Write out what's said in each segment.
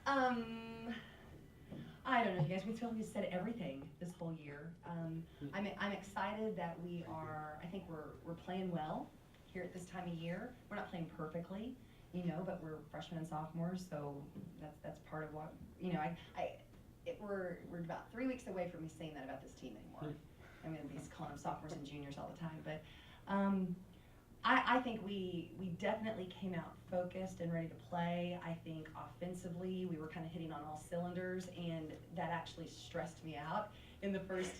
Um, I don't know, you guys. We feel like we said everything this whole year. I'm excited that we are. I think we're playing well here at this time of year. We're not playing perfectly, but we're freshmen and sophomores, so that's part of what we're about 3 weeks away from me saying that about this team anymore. I'm going to be calling them sophomores and juniors all the time, but. I think we definitely came out focused and ready to play. I think offensively we were kind of hitting on all cylinders, and that actually stressed me out in the first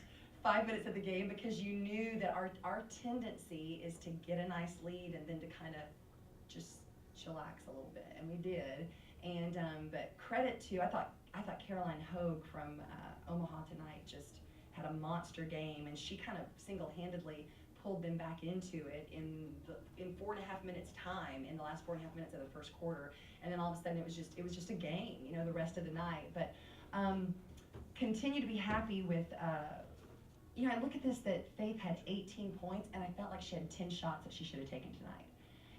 5 minutes of the game because you knew that our tendency is to get a nice lead and then to kind of just chillax a little bit, and we did. And but credit to I thought Caroline Hogue from Omaha tonight just had a monster game, and she kind of single-handedly pulled them back into it in 4.5 minutes time in the last 4.5 minutes of the first quarter, and then all of a sudden it was just a game, the rest of the night. But continue to be happy with. I look at this that Faith had 18 points, and I felt like she had 10 shots that she should have taken tonight,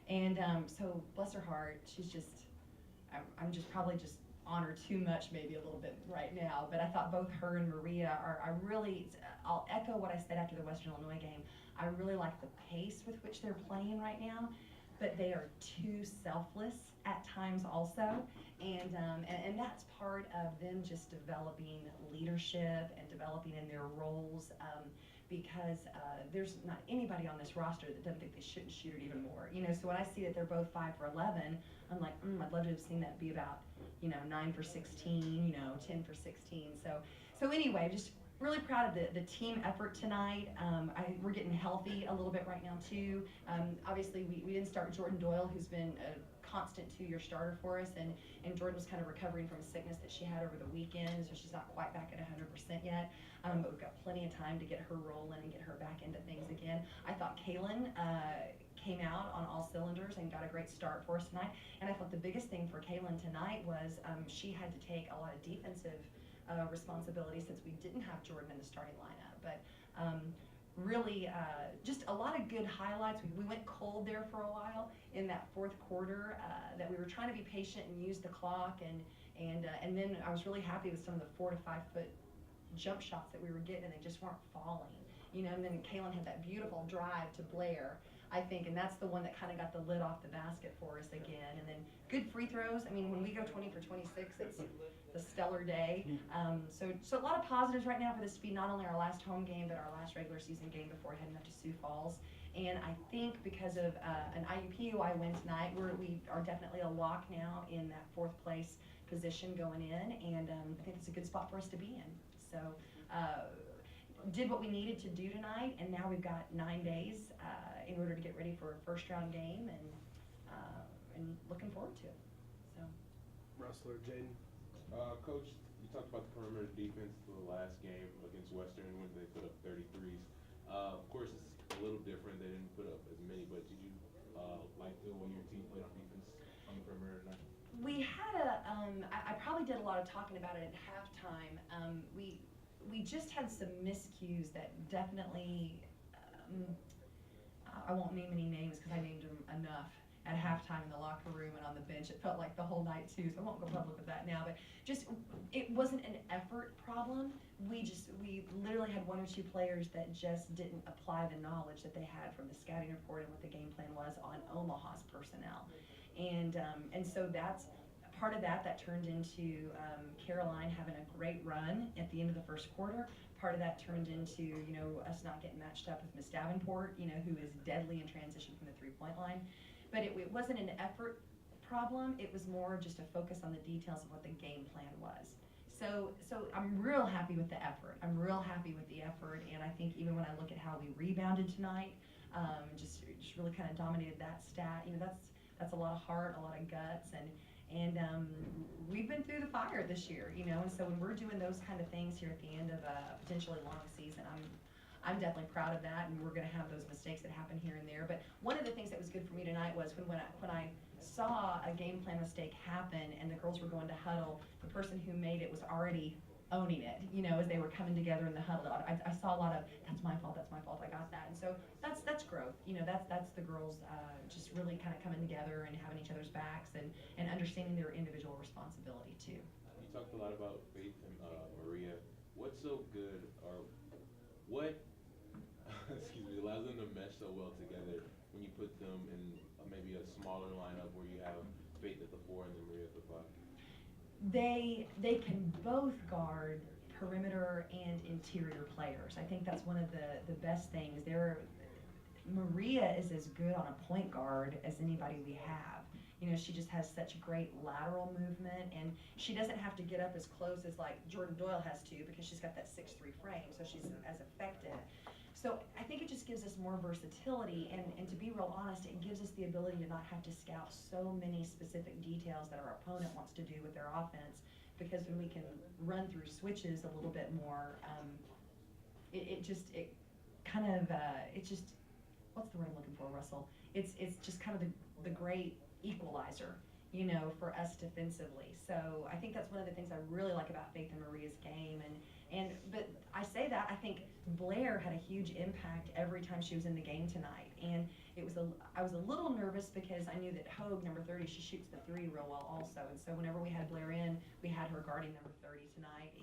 and so bless her heart, she's just. I'm just probably just on her too much maybe a little bit right now, but I thought both her and Maria are really. I'll echo what I said after the Western Illinois game. I really like the pace with which they're playing right now, but they are too selfless at times also, and that's part of them just developing leadership and developing in their roles, because there's not anybody on this roster that doesn't think they shouldn't shoot it even more. So when I see that they're both 5 for 11, I'm like, I'd love to have seen that be about 9 for 16, 10 for 16. So anyway, just really proud of the team effort tonight. We're getting healthy a little bit right now too. Obviously we didn't start Jordan Doyle, who's been a constant 2-year starter for us, and Jordan was kind of recovering from a sickness that she had over the weekend, so she's not quite back at 100% yet. But we've got plenty of time to get her rolling and get her back into things again. I thought Kaylin came out on all cylinders and got a great start for us tonight. And I thought the biggest thing for Kaylin tonight was she had to take a lot of defensive responsibility since we didn't have Jordan in the starting lineup. But really just a lot of good highlights. We went cold there for a while in that fourth quarter, that we were trying to be patient and use the clock, and then I was really happy with some of the 4 to 5 foot jump shots that we were getting, and they just weren't falling. And then Kaylin had that beautiful drive to Blair, I think, and that's the one that kind of got the lid off the basket for us again. And then good free throws. I mean, when we go 20 for 26, it's a stellar day. So a lot of positives right now for this to be not only our last home game, but our last regular season game before heading up to Sioux Falls. And I think because of an IUPUI win tonight, we are definitely a lock now in that 4th place position going in, and I think it's a good spot for us to be in. So did what we needed to do tonight, and now we've got 9 days in order to get ready for a first round game, and looking forward to it. So, Russell or Jaden? Coach, you talked about the perimeter defense for the last game against Western when they put up 33s. Of course, it's a little different. They didn't put up as many, but did you like the way your team played on defense on the perimeter tonight? We had I probably did a lot of talking about it at halftime. We just had some miscues that definitely, I won't name any names because I named them enough at halftime in the locker room and on the bench. It felt like the whole night too, so I won't go public with that now, but just, it wasn't an effort problem. We literally had 1 or 2 players that just didn't apply the knowledge that they had from the scouting report and what the game plan was on Omaha's personnel. And so that's part of that turned into Caroline having a great run at the end of the first quarter. Part of that turned into us not getting matched up with Miss Davenport, who is deadly in transition from the 3-point line. But it wasn't an effort problem. It was more just a focus on the details of what the game plan was. So I'm real happy with the effort. I'm real happy with the effort, and I think even when I look at how we rebounded tonight, just really kind of dominated that stat. That's a lot of heart, a lot of guts, and we've been through the fire this year, and so when we're doing those kind of things here at the end of a potentially long season, I'm definitely proud of that, and we're going to have those mistakes that happen here and there. But one of the things that was good for me tonight was when I saw a game plan mistake happen and the girls were going to huddle, the person who made it was already owning it, as they were coming together in the huddle. I saw a lot of, that's my fault, I got that. And so that's such growth. That's the girls just really kind of coming together and having each other's backs and understanding their individual responsibility too. You talked a lot about Faith and Maria. What's so good, or what, excuse me, allows them to mesh so well together when you put them in maybe a smaller lineup where you have Faith at the 4 and then Maria at the 5? They can both guard perimeter and interior players. I think that's one of the best things. Maria is as good on a point guard as anybody we have. She just has such great lateral movement, and she doesn't have to get up as close as like Jordan Doyle has to because she's got that 6'3" frame, so she's as effective. So I think it just gives us more versatility, and to be real honest, it gives us the ability to not have to scout so many specific details that our opponent wants to do with their offense, because when we can run through switches a little bit more, it's just what's the word I'm looking for, Russell? It's just kind of the great equalizer, for us defensively. So I think that's one of the things I really like about Faith and Maria's game, but I say that I think Blair had a huge impact every time she was in the game tonight, and I was a little nervous because I knew that Hogue, number 30, she shoots the 3 real well also, and so whenever we had Blair in, we had her guarding number 30 tonight,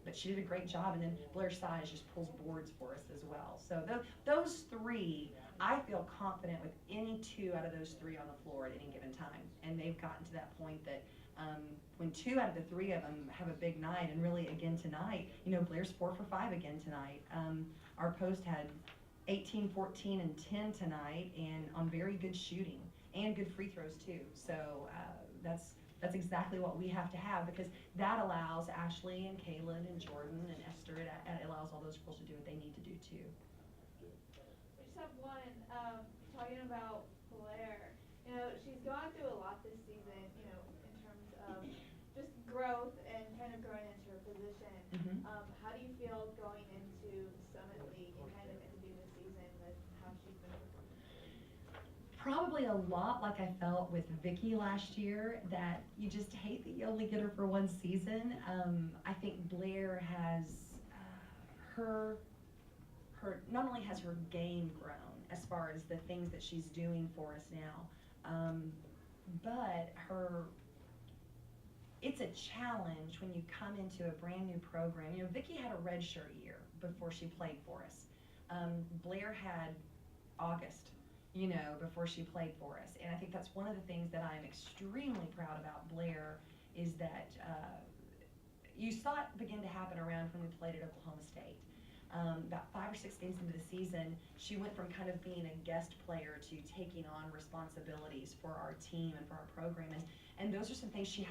but she did a great job, and then Blair's size just pulls boards for us as well. So those 3, I feel confident with any 2 out of those 3 on the floor at any given time, and they've gotten to that point that when 2 out of the 3 of them have a big night, and really again tonight, Blair's 4 for 5 again tonight. Our post had 18, 14, and 10 tonight, and on very good shooting and good free throws too. So that's exactly what we have to have, because that allows Ashley and Kaylin and Jordan and Esther, it allows all those girls to do what they need to do too. We just have one, talking about Blair. She's gone through a lot this season, in terms of just growth and kind of growing into her position. Mm-hmm. How do you feel going into Summit League and kind of ending the season with how she's been performing? Probably a lot like I felt with Vicky last year, that you just hate that you only get her for one season. I think Blair has her not only has her game grown as far as the things that she's doing for us now, but it's a challenge when you come into a brand new program. Vicky had a redshirt year before she played for us. Blair had August, before she played for us. And I think that's one of the things that I'm extremely proud about Blair, is that you saw it begin to happen around when we played at Oklahoma State. About 5 or 6 games into the season, she went from kind of being a guest player to taking on responsibilities for our team and for our program. And those are some things she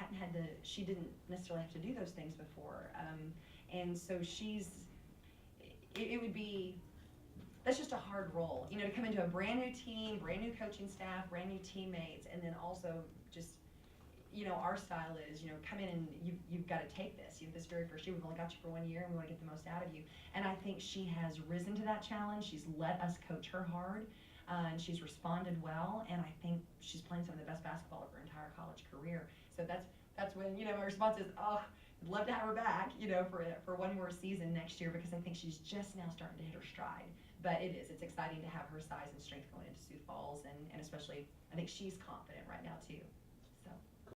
didn't necessarily have to do those things before. And so that's just a hard role, to come into a brand new team, brand new coaching staff, brand new teammates, and then also just, our style is, come in and you've got to take this. This very first year, we've only got you for 1 year, and we want to get the most out of you. And I think she has risen to that challenge. She's let us coach her hard, and she's responded well, and I think she's playing some of the best basketball of her entire college career. So that's when, my response is, oh, I'd love to have her back, for one more season next year, because I think she's just now starting to hit her stride. But it's exciting to have her size and strength going into Sioux Falls, and especially, I think she's confident right now too.